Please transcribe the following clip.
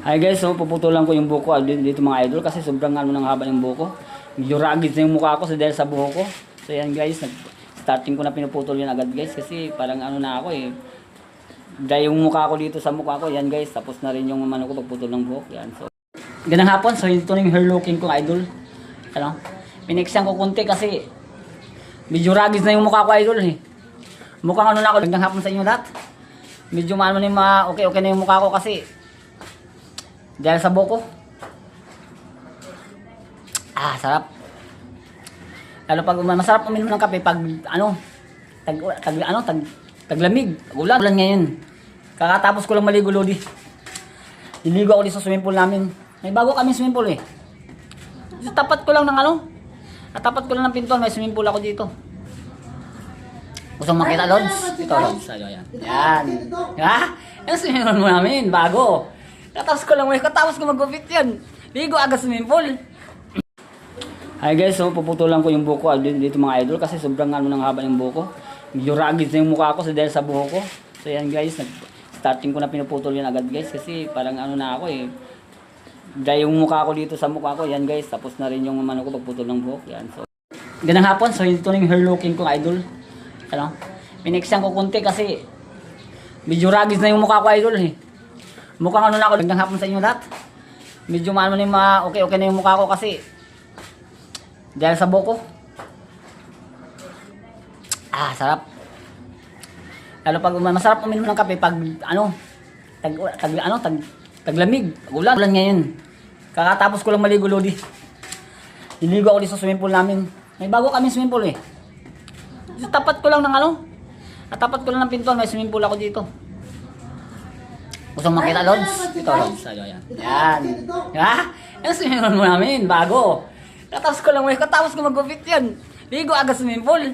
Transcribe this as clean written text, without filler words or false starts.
Hi guys, so puputulan ko yung buko dito mga idol kasi sobrang ano ng haba ng buko. Medyo rugged na yung mukha ko dahil sa buhok ko. So yan guys, starting ko na pinuputol yun agad guys kasi parang ano na ako eh. Dahil yung mukha ko dito sa mukha ko, yan guys, tapos na rin yung mano ko pagputol ng buhok. Yan, so ganang hapon, so ito na yung hair looking ko idol. Ano? Piniksyan ko konti kasi medyo rugged na yung mukha ko idol eh. Mukhang ano na ako, ganang hapon sa inyo lahat. Medyo maano na yung okay na yung mukha ko kasi dahil sa buko. Sarap. Lalo pag masarap uminom ng kape pag taglamig. Ulan ngayon. Kakatapos ko lang maligo lodi. Niligo ako dito sa swimming pool namin. May bago kami swimming pool eh. Sa tapat ko lang ng tapat ko lang ng pintuan, may swimming pool ako dito. Gusto mo makita, Lods? Ito, Lods. Ayan. Yan. Yan swimming pool mo namin, bago. Katapos ko mag-gupit yan. Ligo agad swimming pool. Hi guys, so puputulan ko yung buko dito mga idol kasi sobrang ano ng haba ng buko. Medyo rugged na yung mukha ko dahil sa buhok ko. So yan guys, starting ko na pinuputol yun agad guys kasi parang ano na ako eh. Dahil yung mukha ko dito sa mukha ko, yan guys, tapos na rin yung mano ko pagputol ng buhok. Yan, so ganang hapon, so ito na yung hair looking ko idol. Ano? Piniksyan ko konti kasi medyo rugged na yung mukha ko idol eh. Mukhang ano na ako, ganang hapon sa inyo lahat. Medyo maano na yung okay na yung mukha ko kasi dahil sa buko. Sarap. Lalo pag masarap uminom ng kape pag taglamig. Ulan ngayon. Kakatapos ko lang maligo lodi. Niligo ako dito sa swimming pool namin. May bago kami swimming pool eh. Sa tapat ko lang ng tapat ko lang ng pintuan, may swimming pool ako dito. Gusto mo makita, Lods? Ito, Lods. Ayan. Yan. Yan swimming pool mo namin, bago. Katapos ko mag-gupit yan. Ligo agad swimming pool.